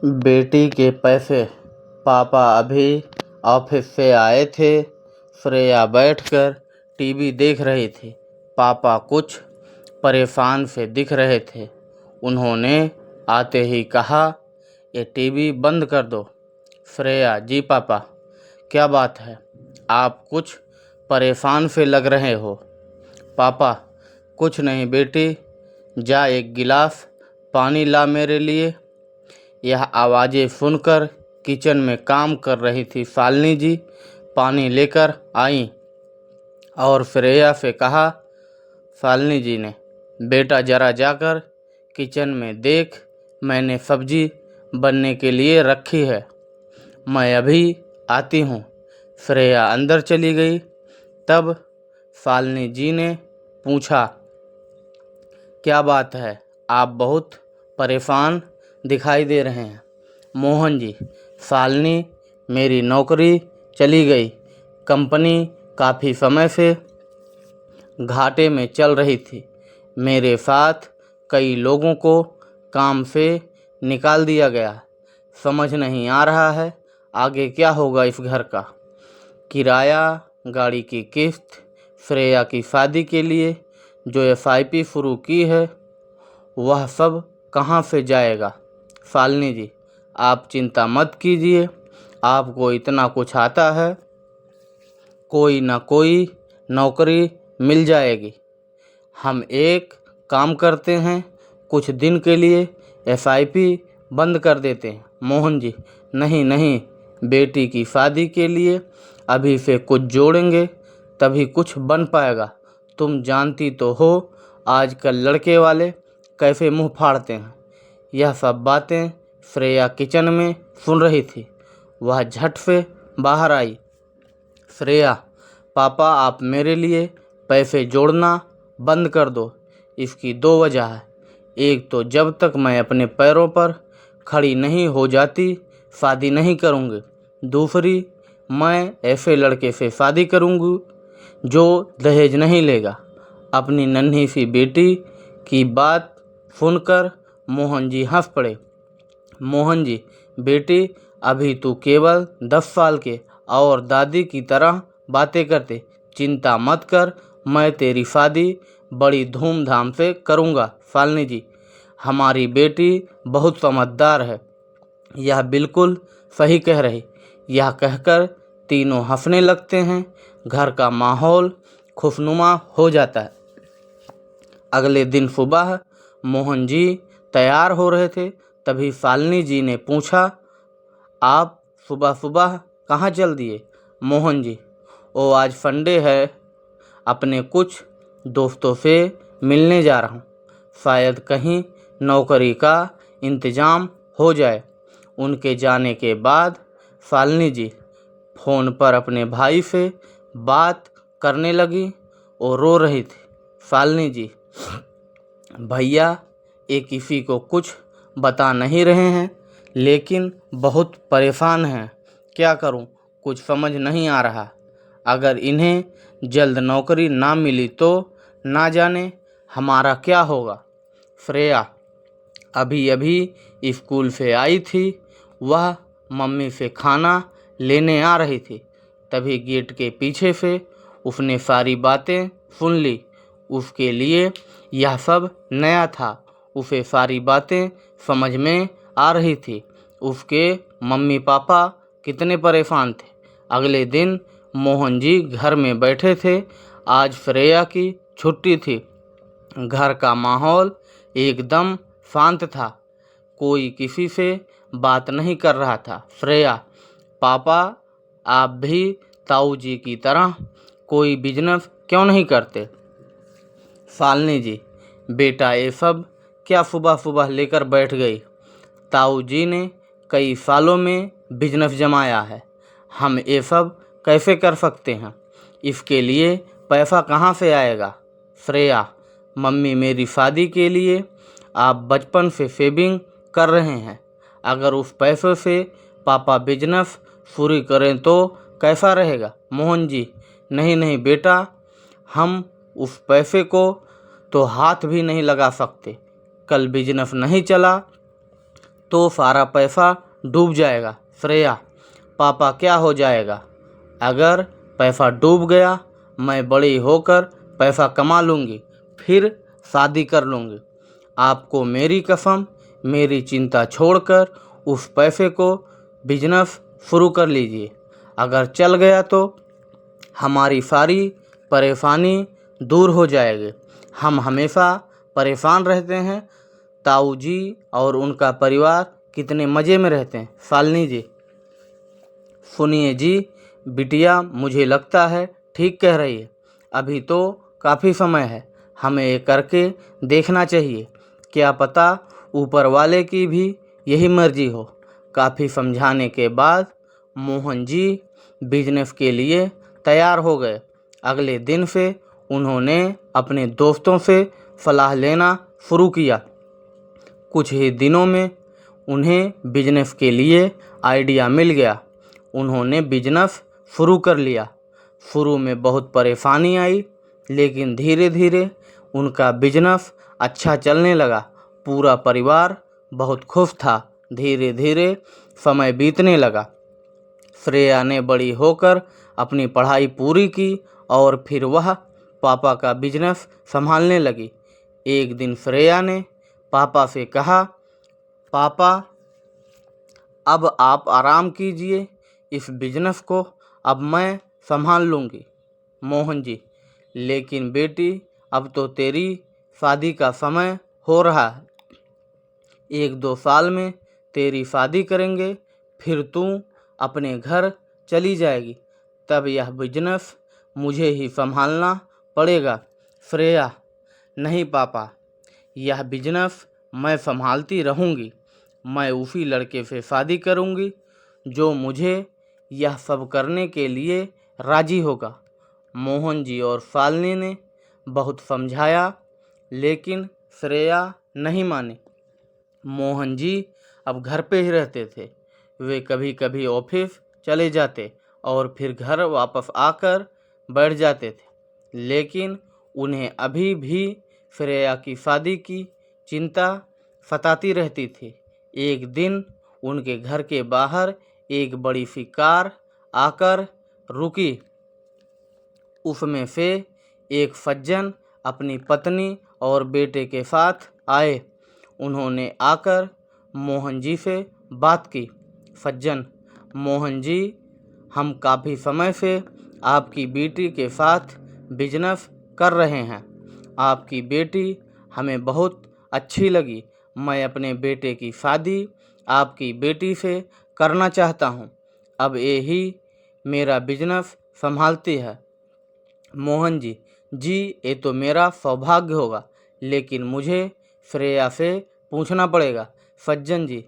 बेटी के पैसे। पापा अभी ऑफिस से आए थे। श्रेया बैठकर टीवी देख रही थी। पापा कुछ परेशान से दिख रहे थे। उन्होंने आते ही कहा, ये टीवी बंद कर दो। श्रेया, जी पापा। क्या बात है, आप कुछ परेशान से लग रहे हो। पापा, कुछ नहीं बेटी, जा एक गिलास पानी ला मेरे लिए। यह आवाज़ें सुनकर किचन में काम कर रही थी शालिनी जी पानी लेकर आईं और श्रेया से कहा, शालिनी जी ने, बेटा जरा जाकर किचन में देख, मैंने सब्जी बनने के लिए रखी है, मैं अभी आती हूँ। श्रेया अंदर चली गई। तब शालिनी जी ने पूछा, क्या बात है, आप बहुत परेशान दिखाई दे रहे हैं। मोहन जी, शालिनी, मेरी नौकरी चली गई। कंपनी काफ़ी समय से घाटे में चल रही थी। मेरे साथ कई लोगों को काम से निकाल दिया गया। समझ नहीं आ रहा है आगे क्या होगा इस घर का। किराया, गाड़ी की किस्त, श्रेया की शादी के लिए जो एसआईपी शुरू की है, वह सब कहाँ से जाएगा। शालिनी जी, आप चिंता मत कीजिए, आपको इतना कुछ आता है, कोई ना कोई नौकरी मिल जाएगी। हम एक काम करते हैं, कुछ दिन के लिए एसआईपी बंद कर देते हैं। मोहन जी, नहीं नहीं, बेटी की शादी के लिए अभी से कुछ जोड़ेंगे तभी कुछ बन पाएगा। तुम जानती तो हो आजकल लड़के वाले कैसे मुंह फाड़ते हैं। यह सब बातें श्रेया किचन में सुन रही थी। वह झट से बाहर आई। श्रेया, पापा आप मेरे लिए पैसे जोड़ना बंद कर दो। इसकी दो वजह है। एक तो जब तक मैं अपने पैरों पर खड़ी नहीं हो जाती शादी नहीं करूँगी। दूसरी, मैं ऐसे लड़के से शादी करूँगी जो दहेज नहीं लेगा। अपनी नन्ही सी बेटी की बात सुनकर मोहन जी हंस पड़े। मोहन जी, बेटी, अभी तू केवल 10 साल के और दादी की तरह बातें करते। चिंता मत कर, मैं तेरी शादी बड़ी धूमधाम से करूँगा। शालिनी जी, हमारी बेटी बहुत समझदार है, यह बिल्कुल सही कह रही। यह कहकर तीनों हंसने लगते हैं। घर का माहौल खुशनुमा हो जाता है। अगले दिन सुबह मोहन जी तैयार हो रहे थे, तभी शालिनी जी ने पूछा, आप सुबह सुबह कहाँ चल दिए। मोहन जी, ओ आज संडे है, अपने कुछ दोस्तों से मिलने जा रहा हूँ, शायद कहीं नौकरी का इंतज़ाम हो जाए। उनके जाने के बाद शालिनी जी फ़ोन पर अपने भाई से बात करने लगी और रो रही थी। शालिनी जी, भैया ये किसी को कुछ बता नहीं रहे हैं, लेकिन बहुत परेशान हैं। क्या करूं, कुछ समझ नहीं आ रहा। अगर इन्हें जल्द नौकरी ना मिली तो ना जाने हमारा क्या होगा। श्रेया अभी अभी स्कूल से आई थी। वह मम्मी से खाना लेने आ रही थी, तभी गेट के पीछे से उसने सारी बातें सुन ली। उसके लिए यह सब नया था। उसे सारी बातें समझ में आ रही थी। उसके मम्मी पापा कितने परेशान थे। अगले दिन मोहन जी घर में बैठे थे। आज श्रेया की छुट्टी थी। घर का माहौल एकदम शांत था। कोई किसी से बात नहीं कर रहा था। श्रेया, पापा आप भी ताऊ जी की तरह कोई बिजनेस क्यों नहीं करते। शालिनी जी, बेटा ये सब क्या सुबह सुबह लेकर बैठ गई। ताऊ जी ने कई सालों में बिजनेस जमाया है, हम ये सब कैसे कर सकते हैं। इसके लिए पैसा कहाँ से आएगा। श्रेया, मम्मी मेरी शादी के लिए आप बचपन से सेविंग कर रहे हैं। अगर उस पैसों से पापा बिजनेस शुरू करें तो कैसा रहेगा। मोहन जी, नहीं नहीं बेटा, हम उस पैसे को तो हाथ भी नहीं लगा सकते। कल बिजनेस नहीं चला तो सारा पैसा डूब जाएगा। श्रेया, पापा क्या हो जाएगा? अगर पैसा डूब गया, मैं बड़ी होकर पैसा कमा लूँगी, फिर शादी कर लूँगी। आपको मेरी कसम, मेरी चिंता छोड़कर उस पैसे को बिजनेस शुरू कर लीजिए। अगर चल गया तो हमारी सारी परेशानी दूर हो जाएगी। हम हमेशा परेशान रहते हैं। ताऊ जी और उनका परिवार कितने मज़े में रहते हैं। शालिनी जी, सुनिए जी, बिटिया मुझे लगता है ठीक कह रही है। अभी तो काफ़ी समय है, हमें ये करके देखना चाहिए। क्या पता ऊपर वाले की भी यही मर्जी हो। काफ़ी समझाने के बाद मोहन जी बिजनेस के लिए तैयार हो गए। अगले दिन से उन्होंने अपने दोस्तों से सलाह लेना शुरू किया। कुछ ही दिनों में उन्हें बिजनेस के लिए आइडिया मिल गया। उन्होंने बिजनेस शुरू कर लिया। शुरू में बहुत परेशानी आई, लेकिन धीरे धीरे उनका बिजनेस अच्छा चलने लगा। पूरा परिवार बहुत खुश था। धीरे धीरे समय बीतने लगा। श्रेया ने बड़ी होकर अपनी पढ़ाई पूरी की और फिर वह पापा का बिजनेस संभालने लगी। एक दिन श्रेया ने पापा से कहा, पापा अब आप आराम कीजिए, इस बिजनेस को अब मैं संभाल लूँगी। मोहन जी, लेकिन बेटी अब तो तेरी शादी का समय हो रहा है। 1-2 साल में तेरी शादी करेंगे, फिर तू अपने घर चली जाएगी। तब यह बिजनेस मुझे ही संभालना पड़ेगा। श्रेया, नहीं पापा, यह बिजनेस मैं संभालती रहूँगी। मैं उसी लड़के से शादी करूँगी जो मुझे यह सब करने के लिए राजी होगा। मोहन जी और शालिनी ने बहुत समझाया, लेकिन श्रेया नहीं मानी। मोहन जी अब घर पे ही रहते थे। वे कभी कभी ऑफिस चले जाते और फिर घर वापस आकर बैठ जाते थे, लेकिन उन्हें अभी भी श्रेया की शादी की चिंता सताती रहती थी। एक दिन उनके घर के बाहर एक बड़ी सी कार आकर रुकी। उसमें से एक सज्जन अपनी पत्नी और बेटे के साथ आए। उन्होंने आकर मोहन जी से बात की। सज्जन, मोहन जी, हम काफ़ी समय से आपकी बेटी के साथ बिजनेस कर रहे हैं। आपकी बेटी हमें बहुत अच्छी लगी। मैं अपने बेटे की शादी आपकी बेटी से करना चाहता हूँ। अब यही मेरा बिजनेस संभालती है। मोहन जी, ये तो मेरा सौभाग्य होगा, लेकिन मुझे श्रेया से पूछना पड़ेगा। सज्जन जी,